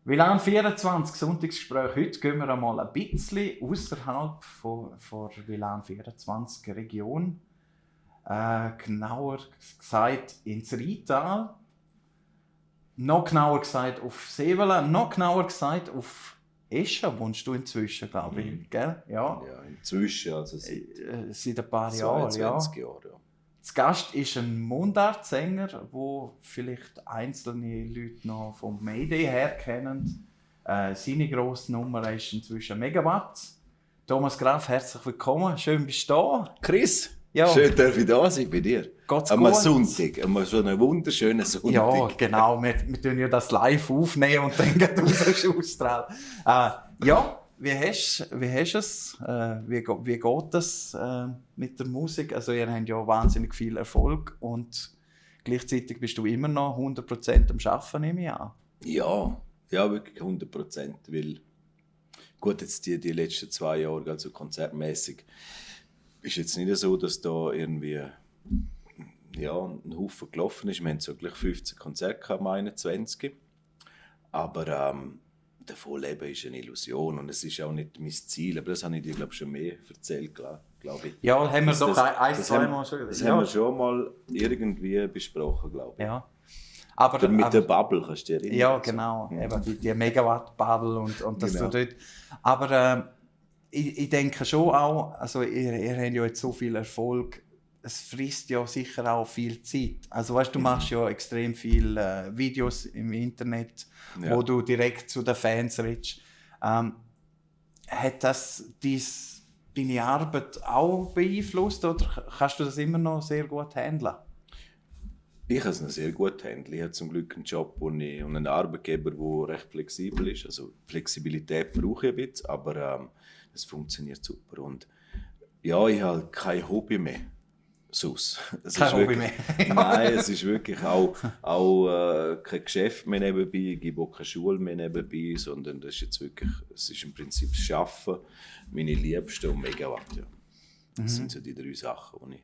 WLAN 24, Sonntagsgespräch. Heute gehen wir einmal ein bisschen außerhalb von WLAN 24 Region. Genauer gesagt ins Rheintal. Noch genauer gesagt auf Sevelen. Noch genauer gesagt auf Eschen wohnst du inzwischen, glaube ich. Gell? Ja. Ja, inzwischen, also seit ein paar Jahren. 22 Jahren. Ja. Das Gast ist ein Mundartsänger, wo vielleicht einzelne Leute noch vom Mayday her kennen. Seine grosse Nummer ist inzwischen Megawatt. Thomas Graf, herzlich willkommen. Schön, bist du da. Chris, Ja. schön, dass ich da sein bei dir. Geht's Am gut? Sonntag, am so einen wunderschönen Sonntag. Ja, genau. Wir tun ja das live aufnehmen und dann geht es ausstrahlen. Ja, wie hast du es? Wie geht es mit der Musik? Also ihr habt ja wahnsinnig viel Erfolg und gleichzeitig bist du immer noch 100% am Arbeiten, nehme ich an. Ja, wirklich 100%. Weil, gut, jetzt die letzten 2 Jahre, also konzertmäßig, ist jetzt nicht so, dass da irgendwie ein Haufen gelaufen ist. Wir haben so gleich 15 Konzerte am 21. Aber davon leben ist eine Illusion und es ist auch nicht mein Ziel. Aber das habe ich dir, glaube ich, schon mehr erzählt, glaube ich. Ja, haben wir doch zweimal schon gesagt. Das haben wir schon mal irgendwie besprochen, glaube ich. Ja. Aber mit der Bubble, kannst du dich erinnern? Ja, genau. Ja. Eben die Megawatt-Bubble und das genau. Dort. Aber ich denke schon auch, also ihr habt ja jetzt so viel Erfolg, es frisst ja sicher auch viel Zeit. Also weißt, du machst ja extrem viele Videos im Internet, wo du direkt zu den Fans redest. Hat das deine Arbeit auch beeinflusst oder kannst du das immer noch sehr gut handeln? Ich kann es noch sehr gut handeln. Ich habe zum Glück einen Job und einen Arbeitgeber, der recht flexibel ist. Also Flexibilität brauche ich ein bisschen, aber es funktioniert super. Und ja, ich habe kein Hobby mehr. Kein Hobby mehr? Nein, es ist wirklich auch kein Geschäft mehr nebenbei, ich gebe auch keine Schule mehr nebenbei, sondern das ist jetzt wirklich, es ist im Prinzip das Arbeiten, meine Liebsten und Megawatt. Ja. Das sind so die 3 Sachen, die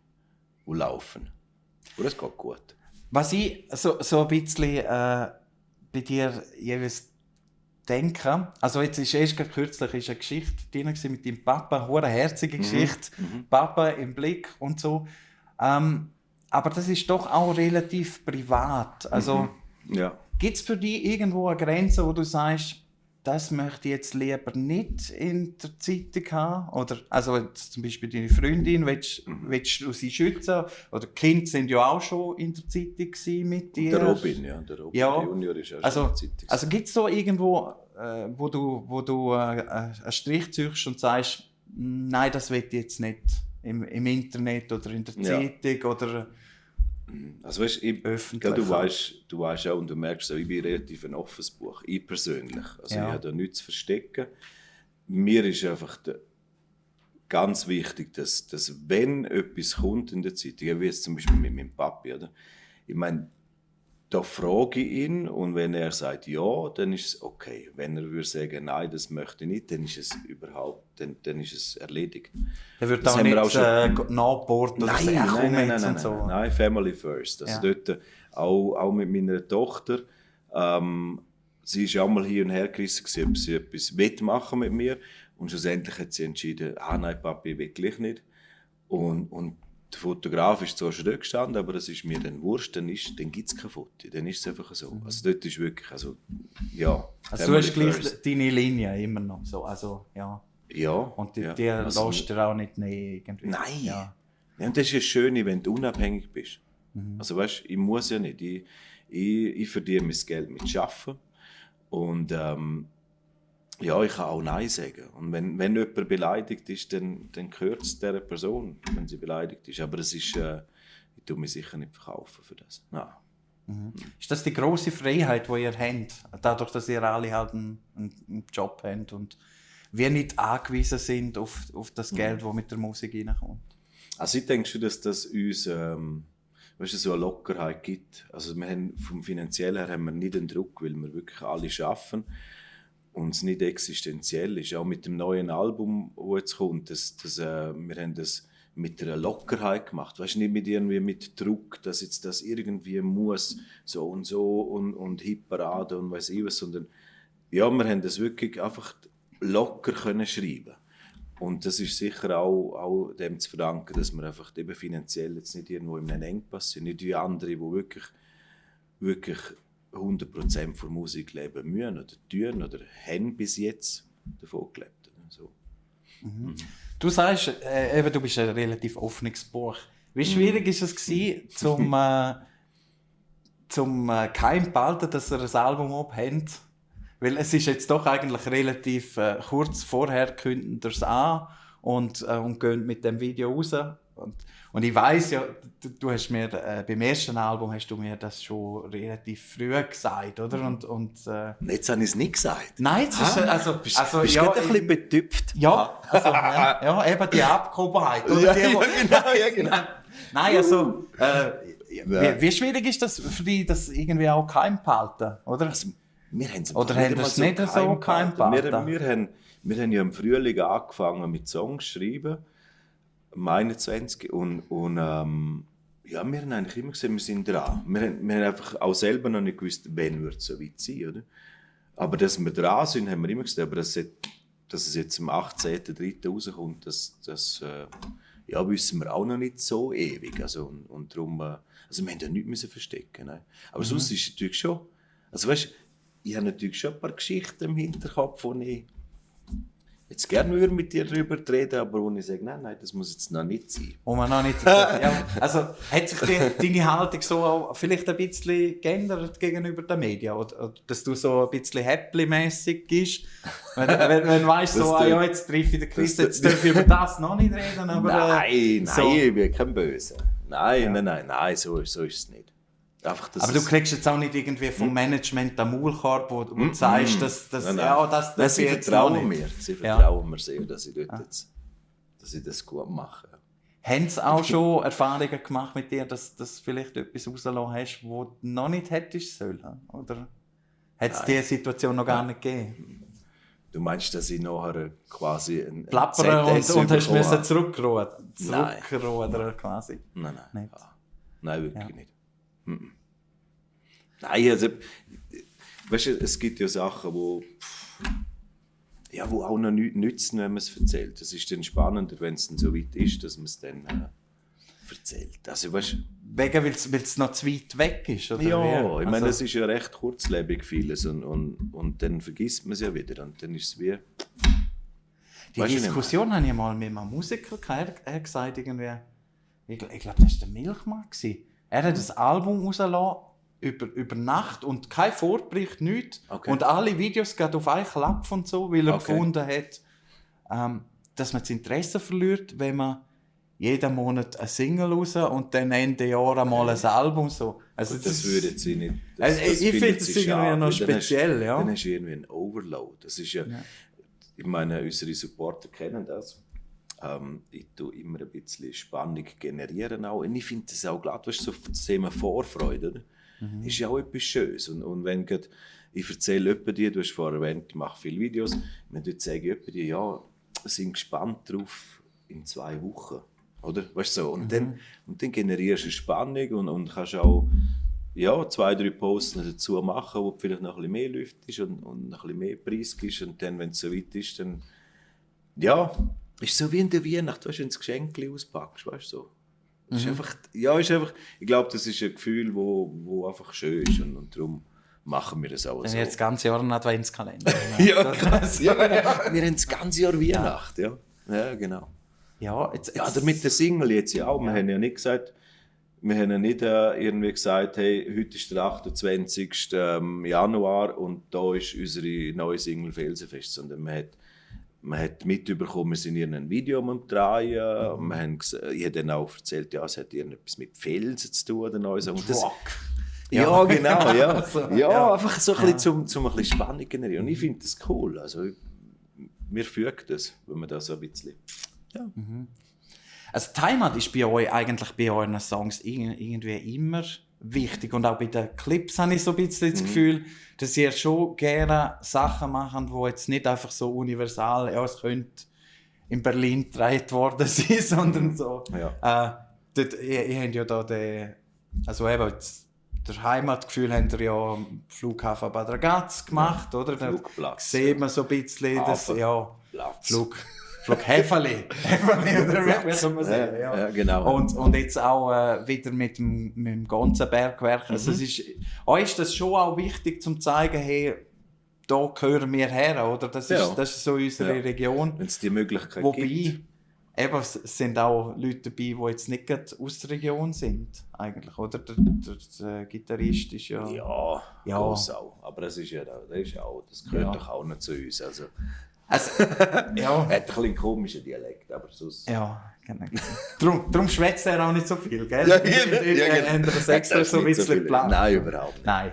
laufen. Und das geht gut. Was ich so ein bisschen bei dir jeweils denke, also jetzt ist erst kürzlich ist eine Geschichte drin mit deinem Papa, eine herzige Geschichte, Papa im Blick und so. Aber das ist doch auch relativ privat. Also gibt es für dich irgendwo eine Grenze, wo du sagst, das möchte ich jetzt lieber nicht in der Zeitung haben? Oder also zum Beispiel deine Freundin, willst du sie schützen? Oder die Kinder sind ja auch schon in der Zeitung mit dir. Der Robin Junior ist auch schon in der Zeitung. Also gibt es da irgendwo, wo du einen Strich ziehst und sagst, nein, das will ich jetzt nicht im Internet oder in der Zeitung oder also weißt, du weißt auch und du merkst auch, ich bin relativ ein offenes Buch, ich persönlich. Also ich habe da nichts zu verstecken. Mir ist einfach ganz wichtig, dass wenn etwas kommt in der Zeitung, wie jetzt zum Beispiel mit meinem Papi, oder? Ich meine, da frage ich ihn und wenn er sagt ja, dann ist es okay. Wenn er würde sagen nein, das möchte ich nicht, dann ist es dann ist es erledigt. Er wird auch nicht nachbohrt oder nein, nein, Family first. Also dort auch mit meiner Tochter. Sie ist ja einmal hier und her gerissen, ob sie etwas machen mit mir und schlussendlich hat sie entschieden, nein, Papi, ich will gleich nicht. Und der Fotograf ist zwar schon dort gestanden, aber das ist mir dann wurscht, dann gibt es kein Foto. Dann ist es einfach so. Also dort ist wirklich, also du hast gleich deine Linie immer noch so, also ja. Ja. Und die lässt dir auch nicht irgendwie. Nein. Ja, und das ist das Schöne, wenn du unabhängig bist. Also weißt, ich muss ja nicht. Ich verdiene mein Geld mit Arbeiten. Und ich kann auch Nein sagen. Und wenn jemand beleidigt ist, dann gehört es dieser Person, wenn sie beleidigt ist. Aber es ist, ich tue mich sicher nicht verkaufen für das. Nein. Ist das die grosse Freiheit, die ihr habt? Dadurch, dass ihr alle halt einen Job habt und wir nicht angewiesen sind auf das Geld, das mit der Musik reinkommt? Also ich denke schon, dass das uns so eine Lockerheit gibt. Also wir haben, vom Finanziellen her haben wir nicht den Druck, weil wir wirklich alle arbeiten. Und es nicht existenziell ist. Auch mit dem neuen Album, das jetzt kommt, wir haben das mit einer Lockerheit gemacht. Weißt du, nicht mit Druck, dass jetzt das irgendwie muss, so und Hitparade und weiss ich was, sondern ja, wir haben das wirklich einfach locker können schreiben. Und das ist sicher auch dem zu verdanken, dass wir einfach eben finanziell jetzt nicht irgendwo in einem Engpass sind. Nicht wie andere, die wirklich 100% von Musik leben müssen oder tun oder haben bis jetzt davon gelebt. So. Mhm. Du sagst, eben, du bist ein relativ offenes Buch. Wie schwierig war es gewesen, zum geheim behalten, dass ihr ein Album abhabt? Weil es ist jetzt doch eigentlich relativ kurz vorher kündigt ihr es an und geht mit dem Video raus. Und ich weiss ja, du hast mir beim ersten Album hast du mir das schon relativ früh gesagt, oder? Jetzt habe ich es nicht gesagt. Nein, es ist, bist ja, ein bisschen betüpft. Ja, also, ja, eben die Abgehobenheit. Oder? Ja, genau. Nein, also, wie schwierig ist das für dich, das irgendwie auch geheim behalten, oder? Also, oder haben das nicht so geheim behalten? Wir haben ja im Frühling angefangen mit Songs zu schreiben, am 21. Und ja, wir haben eigentlich immer gesagt, wir sind dran. Wir haben einfach auch selber noch nicht gewusst, wann wird es so weit sein, oder? Aber dass wir dran sind, haben wir immer gesagt. Aber dass es jetzt am 18.03. rauskommt, das ja, wissen wir auch noch nicht so ewig. Also, und darum, also wir haben ja nichts verstecken. Nein. Aber sonst ist es natürlich schon, also weißt, ich habe natürlich schon ein paar Geschichten im Hinterkopf, wo ich jetzt gerne mit dir darüber reden, aber wo ich sage, nein, das muss jetzt noch nicht sein. Wo man noch nicht... ja, also hat sich deine Haltung so auch vielleicht ein bisschen geändert gegenüber den Medien? Oder dass du so ein bisschen Häppli-mässig bist? Wenn du weißt, so, ja, jetzt treffe ich den Chris, jetzt darf ich über das noch nicht reden. Aber, nein, ich bin kein Böse. Nein, so ist es nicht. Einfach, aber du kriegst jetzt auch nicht irgendwie vom Management den Maulkorb, wo du sagst, dass sie vertrauen mir. Sie vertrauen mir sehr, dass ich das gut mache. Haben sie auch schon Erfahrungen gemacht mit dir, dass du vielleicht etwas rausgelassen hast, wo du noch nicht hättest sollen? Oder hat es diese Situation noch gar nicht gegeben? Du meinst, dass ich nachher quasi ein Plappern und hast müssen zurückrudern quasi? Nein, wirklich nicht. Nein, also, weißt du, es gibt ja Sachen, wo auch noch nichts nützen, wenn man es erzählt. Es ist dann spannender, wenn es dann so weit ist, dass man es dann erzählt. Also, weißt, weil es noch zu weit weg ist? Oder ja, ich meine, es ist ja recht kurzlebig vieles und dann vergisst man es ja wieder und dann ist es wie... Die Diskussion hatte ich mal mit einem Musiker gehabt. Er hat gesagt, irgendwie, ich glaube, das war der Milchmann. Er hat das Album rausgelassen über Nacht und kein Vorbericht, nichts. Okay. Und alle Videos gehen auf einen Klapp und so, weil er gefunden hat, dass man das Interesse verliert, wenn man jeden Monat eine Single raus und dann Ende Jahr einmal ein Album. So. Also das würde jetzt nicht... ich finde das irgendwie noch speziell. Dann hast du irgendwie einen Overload. Das ist ja. Ich meine, unsere Supporter kennen das. Ich tue immer ein bisschen Spannung generieren auch. Und ich finde das auch glatt, weißt du, so das Thema Vorfreude, oder? Ist ja auch etwas Schönes. Und wenn ich erzähle jemandem dir, du hast vorher erwähnt, ich mache viele Videos, wenn du sage jemandem dir, ja, sind gespannt drauf in 2 Wochen, oder? Weißt du so? Und dann generierst du eine Spannung und kannst auch 2-3 Posts dazu machen, wo vielleicht noch ein bisschen mehr Luft ist und noch ein bisschen mehr Preis ist. Und dann, wenn es so weit ist, dann ist so wie in der Weihnacht, weißt du, wenn du das Geschenk auspackst, weißt du so. Ist einfach, ich glaube, das ist ein Gefühl, wo einfach schön ist und darum machen wir das auch dann so. Jetzt das ganze Jahr einen Adventskalender. Wir haben das ganze Jahr Weihnacht, ja. Ja, genau. Ja, mit der Single jetzt ja auch. Wir haben ja nicht gesagt, irgendwie gesagt, hey, heute ist der 28. Januar und da ist unsere neue Single Felsenfest, sondern man hat mitbekommen, wir sind in einem Video am Drehen. Ich habe dann auch erzählt, ja, es hat irgendetwas mit Felsen zu tun oder neu. Ja, genau, ja. Einfach so ein bisschen zum ein bisschen Spannung generieren. Und ich finde das cool. Also, mir fügt das, wenn man das so ein bisschen... Ja. Also die Heimat ist bei euch eigentlich bei euren Songs irgendwie immer wichtig. Und auch bei den Clips habe ich so ein bisschen das Gefühl, dass ihr schon gerne Sachen machen, die jetzt nicht einfach so universal, ja, es könnte in Berlin gedreht worden sein, sondern so. Ja. Ihr habt ja da also eben der Heimatgefühl haben wir ja am Flughafen Bad Ragaz gemacht, oder? Da Flugplatz. sieht man so ein bisschen das, Platz. Flughäferli, oder wie soll man sagen? Ja, genau. Und jetzt auch wieder mit dem ganzen Bergwerk. Also euch ist das schon auch wichtig, zum zu zeigen, hey, da gehören wir her, oder? Das ist so unsere Region. Wenn es die Möglichkeit gibt. Wobei, eben, es sind auch Leute dabei, die jetzt nicht aus der Region sind, eigentlich, oder? Der Gitarrist ist ja... Ja, Gossau. Aber das ist ja das gehört doch auch nicht zu uns. Also er hat ein bisschen einen komischen Dialekt, aber sonst... Ja, genau. Darum schwätzt er auch nicht so viel, gell? Haben das extra so ein bisschen geplant? Nein, überhaupt nicht. Nein.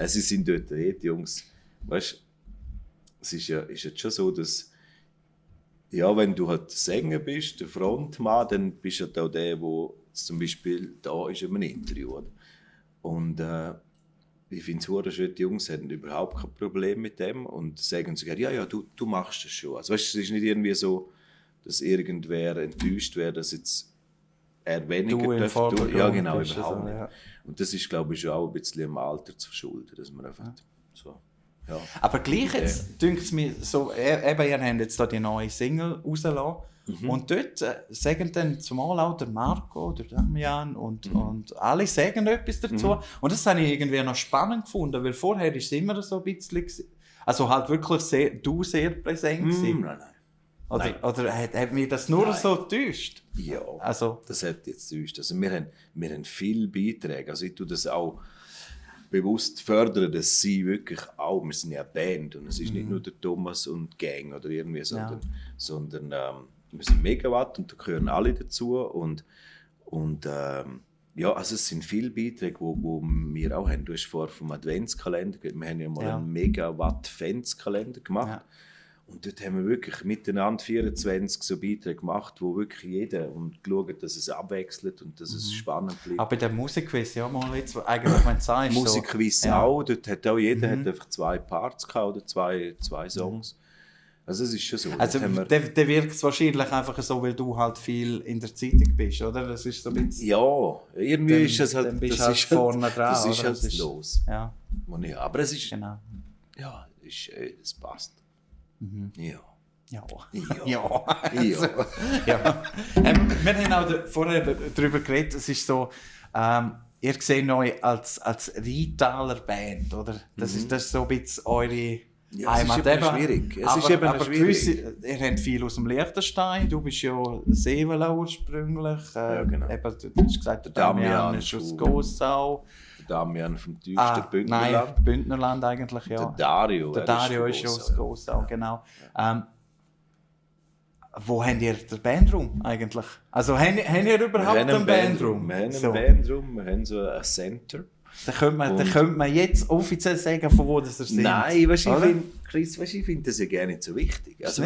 Sie sind dort, die Jungs, weißt du, es ist jetzt schon so, dass wenn du halt Sänger bist, der Frontmann, dann bist du halt auch der, der zum Beispiel da ist in einem Interview. Oder? Und ich finde es verdammt schön, die Jungs haben überhaupt kein Problem mit dem und sagen sogar, ja, du machst das schon. Also weißt, es ist nicht irgendwie so, dass irgendwer enttäuscht wäre, dass jetzt er weniger dürfte. Ja, genau, überhaupt nicht. Ja. Und das ist, glaube ich, schon auch ein bisschen im Alter zu verschulden, dass man einfach so... Ja. Aber gleich jetzt dünkt es mir so, ihr habt jetzt da die neue Single rausgelassen. Und dort sagen dann zumal auch der Marco, der Damian und alle sagen etwas dazu. Und das habe ich irgendwie noch spannend gefunden, weil vorher war es immer so ein bisschen, also halt wirklich sehr präsent gewesen. Nein. Oder hat mich das nur so getäuscht? Ja, also, das hat jetzt getäuscht. Also wir haben viele Beiträge, also ich tue das auch bewusst fördern, dass sie wirklich auch, wir sind ja eine Band und es ist nicht nur der Thomas und die Gang oder irgendwie, sondern wir sind Megawatt und da gehören alle dazu und also es sind viele Beiträge, wo wir auch haben. Du hast vorhin vom Adventskalender, wir haben ja mal einen Megawatt-Fanskalender gemacht. Ja. Und dort haben wir wirklich miteinander 24 so Beiträge gemacht, wo wirklich jeder und geschaut, dass es abwechselt und dass es spannend bleibt. Aber der Musikquiz, ja, mal jetzt eigentlich, wenn du sagst. Musikquiz so, auch, dort hat auch jeder hat einfach 2 Parts gehabt oder zwei Songs. Also es ist schon so. Also der wirkt es wahrscheinlich einfach so, weil du halt viel in der Zeitung bist, oder? Das ist so ein bisschen... Ja, irgendwie ist es halt... Dann bist du halt vorne dran, das ist halt los. Ja. Aber es ist... Genau. Ja, es passt. Ja. Wir haben auch vorher darüber geredet, es ist so, ihr seht euch als Rheintaler Band, oder? Das ist so ein bisschen eure Heimat. Es ist eben schwierig. Ihr habt viel aus dem Liechtenstein, du bist ja Seeveler ursprünglich. Genau. Du hast gesagt, der Damian ist aus Gossau. Damian vom tiefsten Bündnerland. Nein, Bündnerland eigentlich, ja. Der Dario ist aus Gossau, genau. Wo habt ihr den Bandraum eigentlich? Also habt ihr überhaupt einen Bandraum? Wir haben einen Bandroom, wir haben so ein Center. Da könnte man jetzt offiziell sagen, von wo das sind. Nein, ich finde das ja gar nicht so wichtig. Also,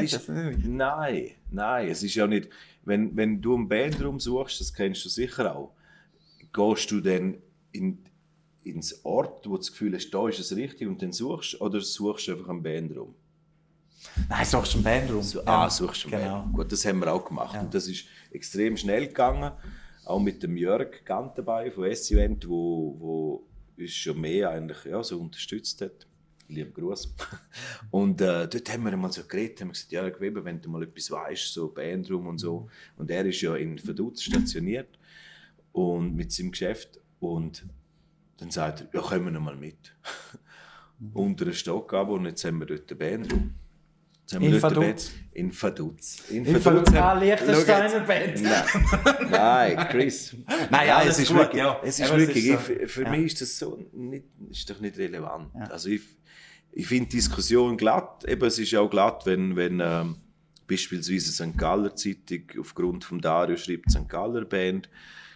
nein, es ist ja nicht... Wenn du einen Bandraum suchst, das kennst du sicher auch, gehst du dann ins Ort, wo du das Gefühl hast, da ist es richtig und dann suchst, oder suchst du einfach einen Bandraum? Nein, suchst du einen Bandraum. Suchst du einen Bandraum. Gut, das haben wir auch gemacht. Ja. Und das ist extrem schnell gegangen. Auch mit dem Jörg Gantenbein von S-Event, wo uns schon mehr eigentlich, so unterstützt hat. Lieben Gruß. Und dort haben wir mal so geredet, haben gesagt, Jörg Weber, wenn du mal etwas weißt, so Bandraum und so. Und er ist ja in Vaduz stationiert und mit seinem Geschäft. Und dann sagt er, ja, kommen wir mal mit. Unter den Stock ab und jetzt haben wir dort den Bandraum. In Vaduz? In Vaduz. Liechtensteiner Band. Nein, Chris. Nein, es ist gut, wirklich, ja. es ist wirklich so, für mich ist das so ist doch nicht relevant. Ja. Also ich finde die Diskussion glatt. Eben, es ist auch glatt, wenn beispielsweise St. Galler Zeitung aufgrund von Dario schreibt St. Galler Band,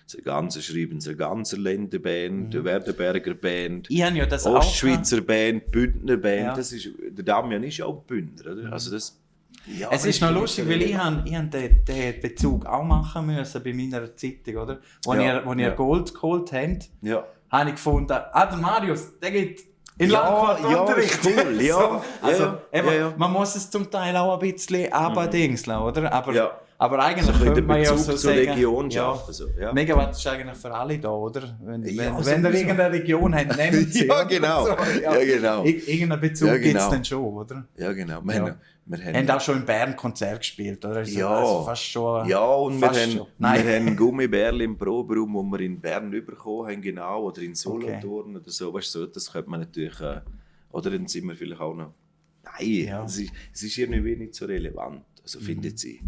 schreiben sie eine ganze Länderband, eine Werdenberger Band, Ostschweizer Band, Bündner Band. Ja. Der Damian ist ja auch Bündner, oder? Also das, es ist noch lustig, weil ich den Bezug auch machen müssen bei meiner Zeitung, oder? Wo ihr Gold geholt habt, habe ich gefunden, der Marius, der geht in Landkartenunterricht. Cool, Man muss es zum Teil auch ein bisschen abdingseln, oder? Aber Aber eigentlich so könnte man ja Bezug so zur sagen, Region schaffen. So. Ja. Megawatt ist eigentlich für alle da, oder? Wenn ihr sowieso. irgendeine Region habt, nehmt sie. Ja, genau. So, ja, genau. Irgendeinen Bezug Ja, gibt es genau. dann schon, oder? Ja, genau. Wir haben auch schon in Bern Konzert gespielt, oder? Ja, also fast schon, ja, und wir Nein. haben Gummibärli im Proberaum, wo wir in Bern bekommen haben, genau, oder in Solothurn oder so. Weißt du, das könnte man natürlich, oder dann sind wir vielleicht auch noch. Nein, es ist irgendwie nicht so relevant, also findet sie.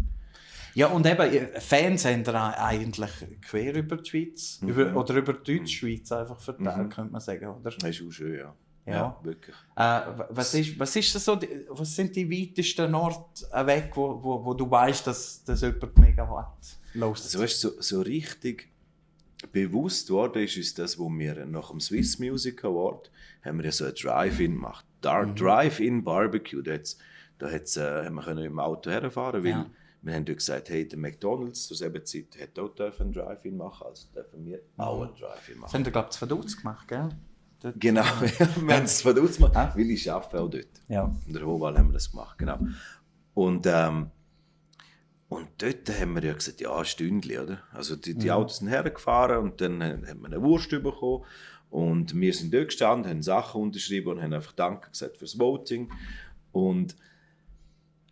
Ja, und eben, Fans haben da eigentlich quer über die Schweiz, oder über die Deutschschweiz einfach verteilt, könnte man sagen, oder? Das ist auch schön, ja. Ja, wirklich. Was ist das so, was sind die weitesten Orte weg, wo du weißt, dass jemand Megawatt los ist? Also weißt du, so richtig bewusst worden ist uns das, wo wir nach dem Swiss Music Award haben wir ja so ein Drive-In gemacht. Drive-In Barbecue, da haben wir im Auto herfahren, weil wir haben gesagt, hey, der McDonald's zur selben Zeit hat auch einen Drive-In machen, also dürfen wir auch einen Drive-In machen. Das haben wir, glaube ich, zu Vaduz gemacht, gell? Dort, genau, wir haben es zu Vaduz gemacht, weil ich arbeite auch dort. Ja. In der Hochwahl haben wir das gemacht, genau. Und dort haben wir ja gesagt, ja, ein Stündchen, oder? Also die Autos sind hergefahren und dann haben wir eine Wurst bekommen. Und wir sind dort gestanden, haben Sachen unterschrieben und haben einfach Danke gesagt fürs Voting. Und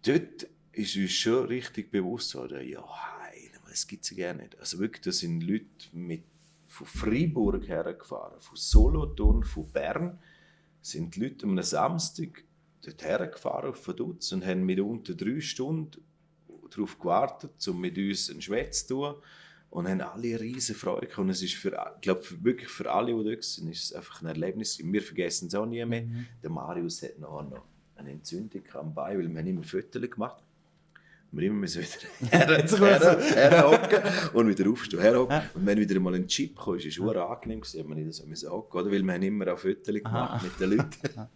dort ist uns schon richtig bewusst geworden, ja, das gibt es ja gar nicht. Also wirklich, da sind Leute von Freiburg hergefahren, von Solothurn, von Bern, sind die Leute am Samstag dort hergefahren auf Vaduz und haben mitunter 3 Stunden darauf gewartet, um mit uns einen Schwätz zu tun. Und haben alle eine riesige Freude gehabt. Und es ist wirklich für alle, die dort sind, ist es einfach ein Erlebnis. Wir vergessen es auch nie mehr. Der Marius hat noch eine Entzündung am Bein, weil wir haben immer Fotos gemacht. Wir immer wieder herhocken und wieder aufstehen, herhocken. Und wenn wieder mal ein Chip kam, war es schon angenehm, haben wir nicht so hocken, oder? Weil wir haben immer auch Fotos gemacht mit den Leuten. Der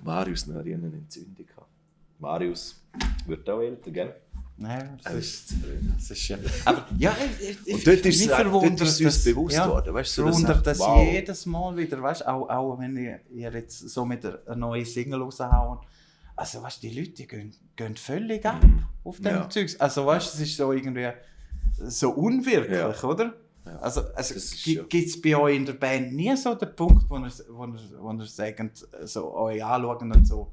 Marius hat eine Entzündung gehabt. Marius wird auch älter, gell? Nein, das ist schön. Aber ja, und dort ist es uns bewusst worden. Weißt du, verwundert das jedes Mal wieder, weißt, auch wenn ihr jetzt so mit einer neuen Single raushauen. Also weißt, die Leute gehen völlig ab auf dem Zeugs. Also weißt, es ist so irgendwie so unwirklich, oder? Ja. Also gibt es bei euch in der Band nie so den Punkt, wo ihr sagt, so euch anschauen und so,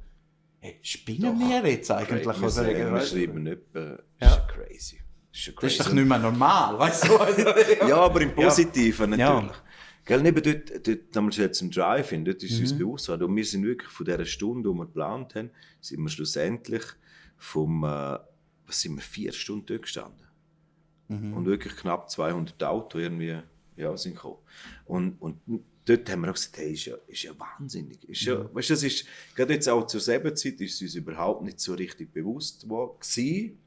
hey, spinnen wir jetzt eigentlich? Wir schreiben nicht, das ist crazy. Das ist doch nicht mehr normal, weißt du? Ja, aber im Positiven natürlich. Gell, neben dort damals jetzt im Drive-In, dort ist uns bewusst worden. Und wir sind wirklich von dieser Stunde, die wir geplant haben, sind wir schlussendlich 4 Stunden dort gestanden. Und wirklich knapp 200 Autos irgendwie, sind gekommen. Und dort haben wir auch gesagt, hey, ist ja wahnsinnig. Weißt du, das ist, gerade jetzt auch zur selben Zeit ist es uns überhaupt nicht so richtig bewusst gewesen,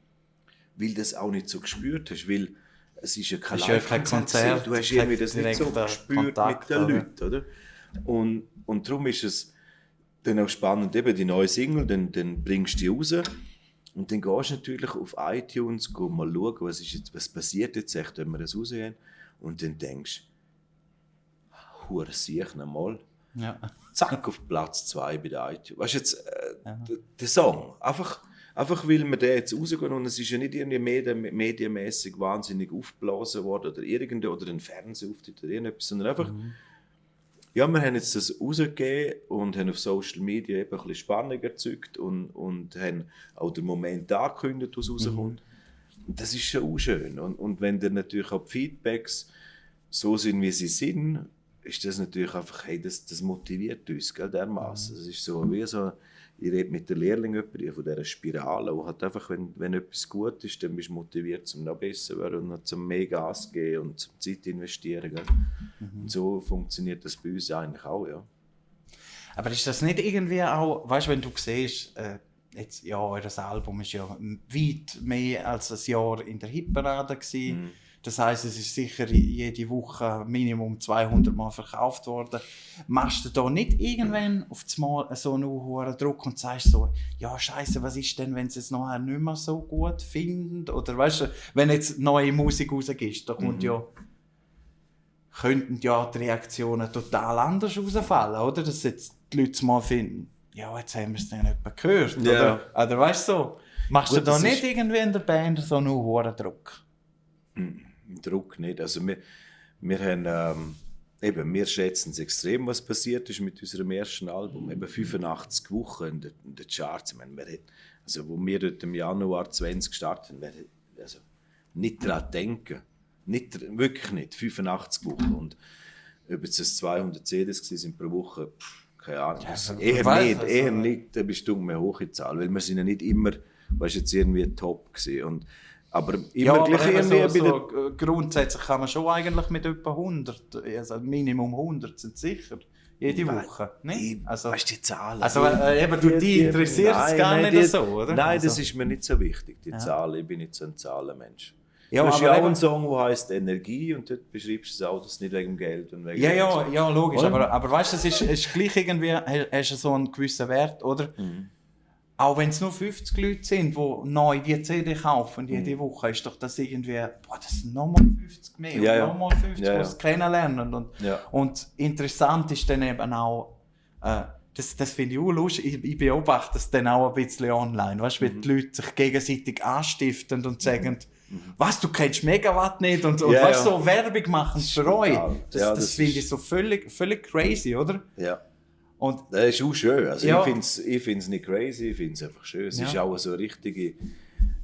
weil du das auch nicht so gespürt hast, weil es ist ja kein Live-Konzert. Du hast irgendwie das nicht so gespürt mit den Leuten, oder? Und darum ist es dann auch spannend, eben die neue Single, dann bringst du die raus und dann gehst du natürlich auf iTunes, mal schauen, was passiert jetzt echt, wenn wir das rausgehen. Und dann denkst du, hure siech nochmal. Ja. Zack, auf Platz 2 bei der iTunes. Weißt du jetzt, der Song, einfach weil wir den jetzt rausgehen und es ist ja nicht irgendwie medienmäßig wahnsinnig aufgeblasen worden oder ein Fernsehauftritt oder irgendetwas, sondern einfach, wir haben jetzt das rausgegeben und haben auf Social Media eben ein bisschen Spannung erzeugt und haben auch den Moment angekündigt, was rauskommt. Und das ist schon auch schön. Und wenn dann natürlich auch die Feedbacks so sind, wie sie sind, ist das natürlich einfach, hey, das motiviert uns, gell, dermaßen. Das ist so wie so, ich rede mit den Lehrlingen von dieser Spirale, wo halt einfach, wenn etwas gut ist, dann bist du motiviert, zum noch besser zu werden und noch zum mehr Gas geben und zum Zeit investieren. Gell? Und so funktioniert das bei uns eigentlich auch, ja. Aber ist das nicht irgendwie auch, weißt du, wenn du siehst, jetzt, ja, euer Album ist ja weit mehr als ein Jahr in der Hitparade gewesen. Das heisst, es ist sicher jede Woche Minimum 200 Mal verkauft worden. Machst du da nicht irgendwann auf das Mal so einen hohen Druck und sagst so, ja Scheiße, was ist denn, wenn sie es nachher nicht mehr so gut finden? Oder weißt du, wenn jetzt neue Musik rausgibst, da kommt könnten ja die Reaktionen total anders ausfallen, oder? Dass jetzt die Leute mal finden, ja, jetzt haben wir es dann nicht mehr gehört, oder weißt du so? Machst du da nicht irgendwie in der Band so einen hohen Druck? Druck nicht. Also wir haben, wir schätzen es extrem, was passiert ist mit unserem ersten Album. Eben 85 Wochen in den Charts. Ich meine, also wo wir dort im Januar 20 gestartet haben, also nicht daran denken. Wirklich nicht. 85 Wochen. Und ob jetzt 200 CDs sind pro Woche, keine Ahnung. Ja, eher nicht, da bist du mehr hoch in die Zahl. Weil wir sind ja nicht immer, jetzt irgendwie top gewesen. Aber immer gleich irgendwie grundsätzlich kann man schon eigentlich mit etwa 100, also Minimum 100 sind sicher. Jede Woche, ne? Also, weißt du, die Zahlen? Also die interessiert es gar nicht so, oder? Nein, also. Das ist mir nicht so wichtig, die Zahlen. Ich bin nicht so ein Zahlenmensch. Ja, du hast ja auch einen Song, der heisst Energie und dort beschreibst du es auch, dass nicht wegen Geld und wegen ja, logisch. Aber weißt du, es ist gleich irgendwie, hast du so einen gewissen Wert, oder? Auch wenn es nur 50 Leute sind, die neu die CD kaufen jede Woche, ist doch das irgendwie, das sind nochmal 50 mehr, nochmal 50, die es kennenlernen. Und interessant ist dann eben auch, das finde ich auch lustig, ich beobachte das dann auch ein bisschen online, weißt du, wie die Leute sich gegenseitig anstiften und sagen, was, du kennst Megawatt nicht und weißt, so Werbung machen für euch. Das finde ich so völlig crazy, oder? Ja. Und das ist auch schön. Also ich finde es nicht crazy, ich finde es einfach schön. Es ist auch so richtige,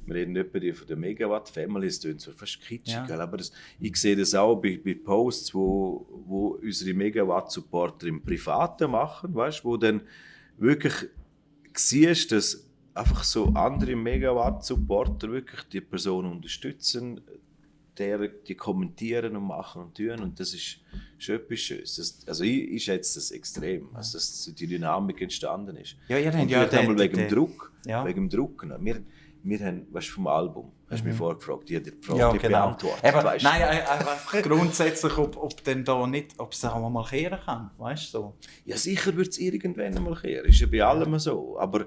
wir reden etwa von der Megawatt-Family, es klingt so fast kitschig, aber ich sehe das auch bei Posts, wo unsere Megawatt-Supporter im Privaten machen, weißt, wo dann wirklich siehst, dass einfach so andere Megawatt-Supporter wirklich die Person unterstützen, die kommentieren und machen und tun, und das ist schon etwas Schönes. Also ich schätze das extrem, also dass die Dynamik entstanden ist. Einmal wegen dem Druck. Ja. Wegen dem Druck. Wir haben, weißt du, vom Album, hast du mich vorgefragt, ich habe die Frage beantwortet. Einfach grundsätzlich, ob denn da nicht, ob es auch mal kehren kann, weißt du? So. Ja, sicher wird es irgendwann mal kehren, ist ja bei allem so, aber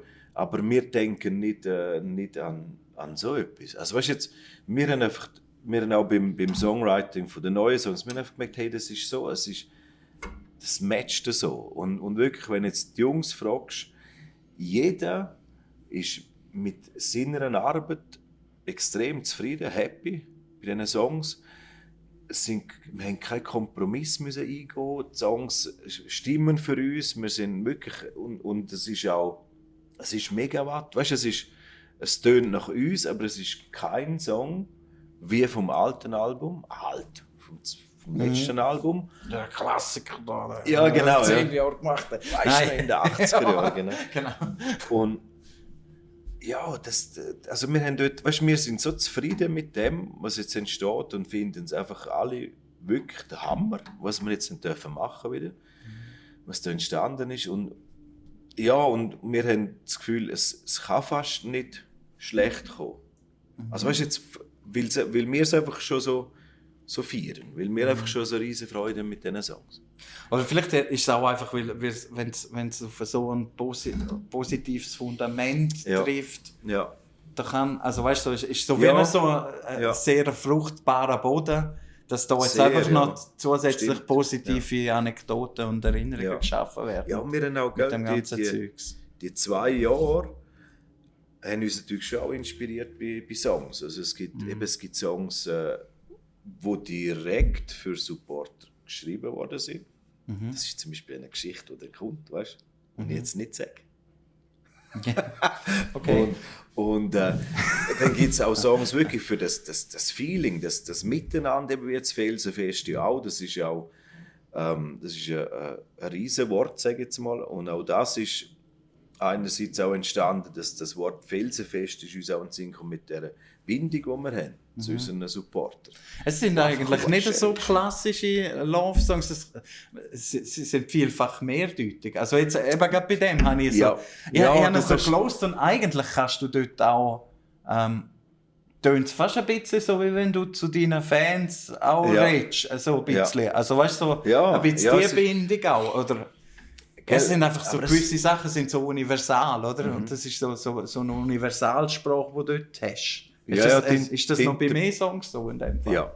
wir denken nicht an so etwas. Also weißt du jetzt, wir haben auch beim Songwriting von den neuen Songs, wir haben einfach gemerkt, hey, das ist so, das matcht so. Und wirklich, wenn jetzt die Jungs fragst, jeder ist mit seiner Arbeit extrem zufrieden, happy bei diesen Songs. Wir haben keinen Kompromiss müssen eingehen, die Songs stimmen für uns, wir sind wirklich, und es ist auch, es ist Megawatt, weißt du, es tönt nach uns, aber es ist kein Song wie vom alten Album, vom letzten Album. Der Klassiker da. Ja, genau. 10 Jahre gemacht. Weißt du, in den 80er Jahren. Genau. Und ja, also wir haben dort, weißt, wir sind so zufrieden mit dem, was jetzt entsteht, und finden es einfach alle wirklich der Hammer, was wir jetzt dürfen machen wieder, was da entstanden ist. Und ja, und wir haben das Gefühl, es kann fast nicht schlecht kommen. Also weißt du, jetzt, weil wir es einfach schon so feiern, weil wir einfach schon so riesige Freude haben mit diesen Songs. Oder vielleicht ist es auch einfach, weil wenn es auf so ein positives Fundament trifft, da kann, also weißt du, ist so wie so ein sehr fruchtbarer Boden, dass da jetzt einfach noch zusätzlich positive Anekdoten und Erinnerungen geschaffen werden. Ja, und wir haben auch die 2 Jahre haben uns natürlich schon auch inspiriert bei Songs. Also es gibt Songs, die direkt für Supporter geschrieben worden sind. Das ist zum Beispiel eine Geschichte, die kommt, weißt du, und ich jetzt nicht sage. Okay. Und dann gibt es auch Songs wirklich für das Feeling, das Miteinander, wie jetzt Felsenfest ja auch. Das ist ja auch ein Riesenwort, sage ich jetzt mal. Und auch das ist einerseits auch entstanden, dass das Wort Felsenfest ist uns auch in den Sinn kommt mit der Bindung, die wir haben zu unseren Supportern. Es sind eigentlich nicht so klassische Love-Songs, sie sind vielfach mehrdeutig. Also jetzt eben gerade bei dem habe ich so, ich habe so gelost, und eigentlich kannst du dort auch, tönt es fast ein bisschen so, wie wenn du zu deinen Fans auch redest, so ein bisschen. Also weißt du, so ein bisschen die Bindung auch, oder? Es sind einfach so, gewisse Sachen sind so universal, oder? Und das ist so ein Universalsprach, den du dort hast. Ist das noch bei mehr Songs so in dem Fall?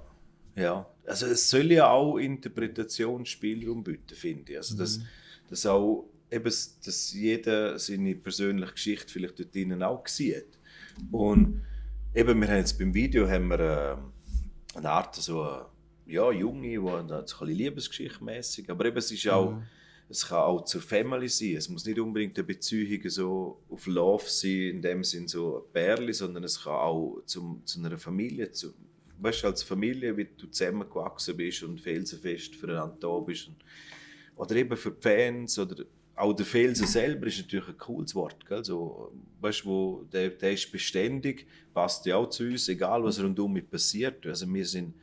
Ja. Also es soll ja auch Interpretationsspielraum bieten, finde ich. Also dass auch eben, dass jeder seine persönliche Geschichte vielleicht dort drinnen auch sieht. Und eben, wir haben jetzt beim Video haben wir, eine Art so, ja, Junge, die so ein bisschen Liebesgeschichte-mässig, aber eben, es kann auch zur Family sein. Es muss nicht unbedingt eine Beziehung so auf Love sein, in dem Sinn so ein Pärchen, sondern es kann auch zu einer Familie, weißt du, als Familie, wie du zusammengewachsen bist und felsenfest füreinander da bist. Oder eben für die Fans, oder auch der Felsen selber ist natürlich ein cooles Wort. Gell? So, weißt du, der ist beständig, passt ja auch zu uns, egal was rundum passiert. Also wir sind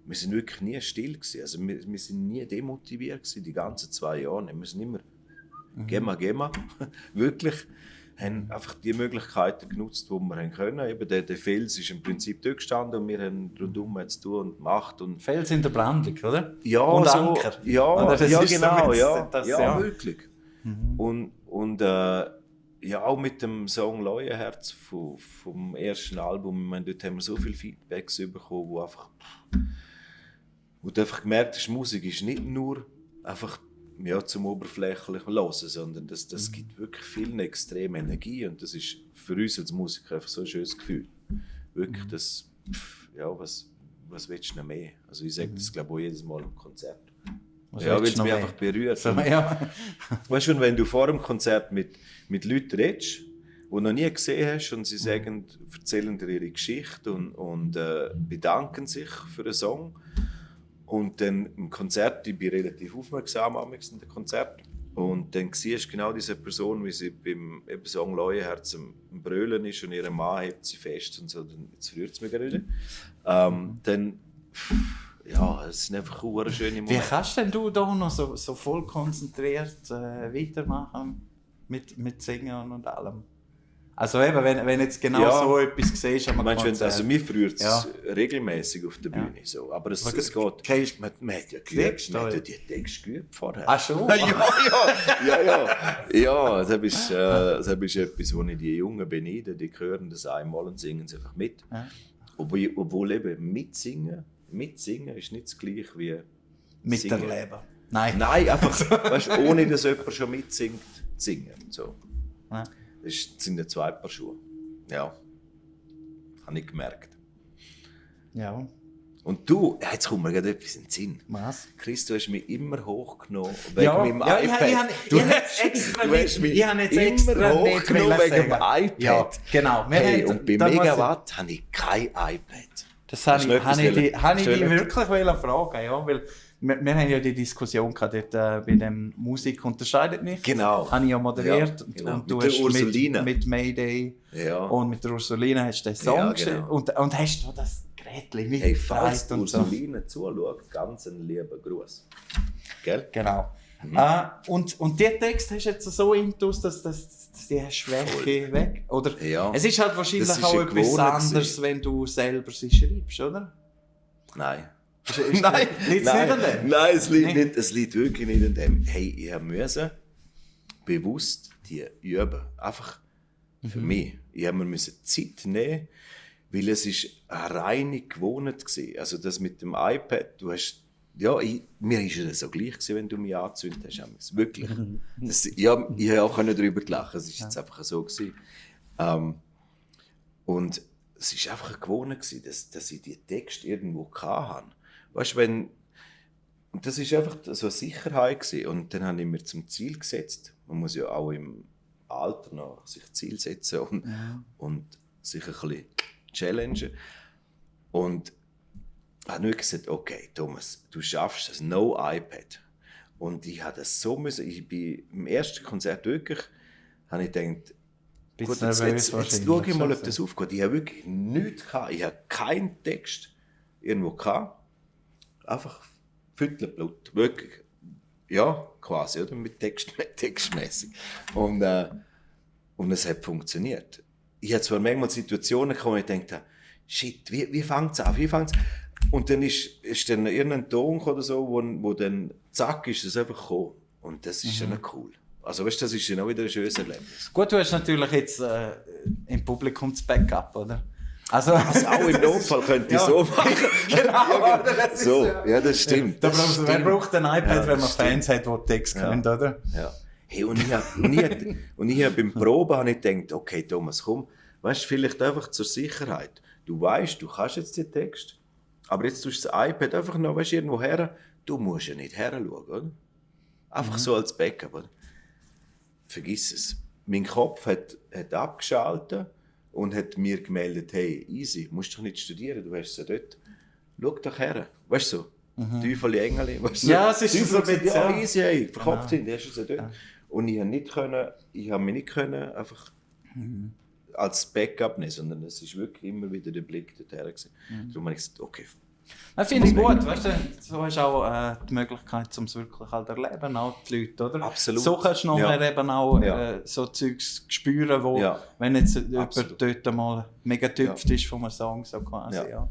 wirklich nie still gewesen. Also wir sind nie demotiviert gewesen, die ganzen 2 Jahre. Wir sind immer gehen wir. Wirklich. Haben einfach die Möglichkeiten genutzt, die wir haben können. Eben der Fels ist im Prinzip dort gestanden und wir haben rundum zu tun und gemacht. Und Fels in der Brandung, oder? Ja, und so, Anker. Ja, genau. So Ja, wirklich. Und ja, auch mit dem Song «Leuenherz» vom ersten Album, ich meine, dort haben wir so viele Feedbacks bekommen, wo du einfach gemerkt hast, Musik ist nicht nur einfach zum oberflächlichen Hören, sondern das gibt wirklich viel extreme Energie und das ist für uns als Musiker einfach so ein schönes Gefühl. Wirklich, was willst du noch mehr? Also ich sage das, glaube ich, auch jedes Mal im Konzert. Weil es mich einfach berührt. So, ja. Weißt du, wenn du vor dem Konzert mit Leuten redest, die du noch nie gesehen hast und sie erzählen dir ihre Geschichte und bedanken sich für den Song. Und dann im Konzert, ich bin relativ aufmerksam in den Konzert. Und dann siehst du genau diese Person, wie sie beim Song «Leuenherz» am Brüllen ist und ihre Mann hebt sie fest und so, jetzt rührt es mich gerade. Dann, ja, es sind einfach eine schöne Momente. Wie kannst denn du da noch so voll konzentriert weitermachen mit Singen und allem? Also eben, wenn jetzt genau so etwas siehst am Konzert. Also mir früher regelmäßig auf der Bühne. So. Aber es geht. Man hat ja geübt, man hat die Texte geübt vorher. Ach schon? Ja, das ist etwas, wo ich die Jungen beneide. Die hören das einmal und singen es einfach mit. Ja. Obwohl eben mitsingen ist nicht das Gleiche wie miterleben. Nein, einfach, weißt, ohne dass jemand schon mitsingt, singen. So. Ja. Das sind ja 2 Paar Schuhe. Ja. Habe ich gemerkt. Ja. Und du, jetzt kommt mir gerade etwas in den Sinn. Was? Chris, du hast mich immer hochgenommen wegen meinem iPad. Ich habe jetzt extra hochgenommen wegen dem iPad. Ja, genau. Und bei Megawatt habe ich kein iPad. Das habe ich dich wirklich fragen, ja, weil wir haben ja die Diskussion gehabt, dort, bei dem Musik unterscheidet nicht. Genau. Habe ich ja moderiert. Ja, genau. Und du hast Ursulina. mit Mayday und mit der Ursulina hast du den Song geschrieben und hast du das Gerätchen mitgebracht. Hey, falls die Ursulina zuschaut, ganz einen lieben Gruß. Gell? Genau. Und der Text hast du jetzt so intus, dass die Schwäche weg, oder? Ja. Es ist halt wahrscheinlich auch etwas anderes, wenn du selber sie schreibst, oder? Nein. Nein, liegt es nicht an dem? Nein, es liegt wirklich nicht an dem. Hey, ich musste bewusst die üben. Einfach für mich. Ich musste Zeit nehmen, weil es eine reine Gewohnheit war. Also das mit dem iPad, du hast, mir war es so gleich gewesen, wenn du mich angezündet hast. Wirklich. Ich habe auch darüber lachen. Es war jetzt einfach so gewesen. Und es war einfach eine Gewohnheit gewesen, dass ich die Texte irgendwo hatte. Weißt du, und das war einfach so eine Sicherheit gewesen. Und dann habe ich mir zum Ziel gesetzt. Man muss ja auch im Alter noch sich Ziel setzen und sich ein bisschen challengen. Und habe nur gesagt, okay, Thomas, du schaffst das, no iPad. Und ich habe das so müssen. Ich bin im ersten Konzert wirklich, habe ich gedacht, gut, jetzt schaue ich mal, ob das aufgeht. Ich habe wirklich nichts gehabt. Ich habe keinen Text irgendwo gehabt. Einfach Viertelblut. Wirklich. Ja, quasi, oder? Mit textmäßig. Und es hat funktioniert. Ich hatte zwar manchmal Situationen gekommen, wo ich dachte, shit, wie fängt es an? Und dann ist dann irgendein Ton oder so, wo dann zack, ist es einfach gekommen. Und das ist dann cool. Also weißt du, das ist dann auch wieder ein schönes Erlebnis. Gut, du hast natürlich jetzt im Publikum das Backup, oder? Also auch im Notfall könnte ich so machen. Genau. So, ja, das stimmt. Wer braucht ein iPad, wenn man Fans hat, die Text können, oder? Ja. Hey, und ich habe beim Proben gedacht, okay, Thomas, komm, weißt du, vielleicht einfach zur Sicherheit. Du weißt, du kannst jetzt den Text, aber jetzt tust du das iPad einfach noch, weißt, irgendwo her. Du musst ja nicht her schauen, oder? Einfach so als Backup, oder? Vergiss es. Mein Kopf hat abgeschaltet und hat mir gemeldet, hey, easy, musst doch nicht studieren, du hast es ja dort. Schau doch her. Weißt du so? Teufel, Engel. Weißt du? Ja, es ist so ein bisschen... Ja, easy, hey, verkopft sind, du hast es ja dort. Ja. Und ich habe mich nicht einfach als Backup nehmen, sondern es ist wirklich immer wieder der Blick dorthin. Darum habe ich gesagt, okay. Das finde ich gut, weißt du, so hast du auch die Möglichkeit, um es wirklich halt erleben, auch die Leute, oder? Absolut. So kannst du nachher eben auch so Zeugs spüren, wo, wenn jetzt jemand dort mal mega getüpft ist von einem Song, so quasi, ja.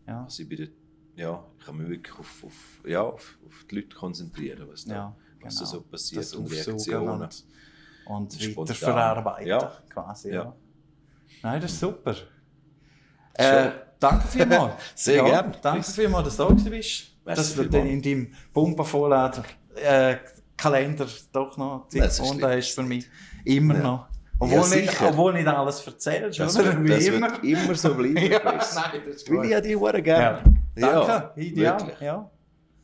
Also ich kann mich wirklich auf die Leute konzentrieren, was da so passiert das und Reaktionen. Und weiter verarbeiten, quasi, ja. Nein, das ist super. Danke vielmals. Sehr gerne. Danke vielmals, dass du da bist. Dass du dann in deinem Pumpenvorlader Kalender doch noch Zeit gefunden hast für mich. Immer noch. Obwohl nicht alles erzählst, das oder? Wird immer so bleiben. Nein, das ist gut. Weil ich die Huren gerne. Danke, ideal. Ja.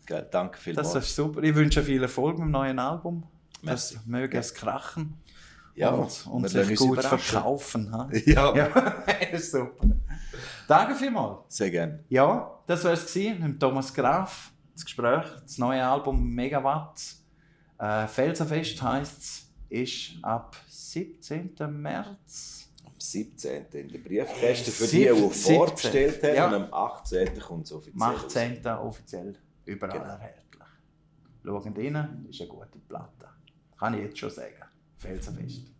Geil, danke vielmals. Das ist super. Ich wünsche viel Erfolg mit dem neuen Album. Merci. Das möge es krachen. Ja, und sich gut verkaufen. Ja. Das ist super. Danke vielmals. Sehr gerne. Ja, das war es mit Thomas Graf. Das Gespräch, das neue Album Megawatt. Felsenfest heisst es, ist ab 17. März. Am 17. in der Briefkäste für die vorbestellt haben. Und am 18. kommt es offiziell. Am 18. offiziell überall erhältlich. Schauen rein, ist eine gute Platte. Kann ich jetzt schon sagen. Felsenfest.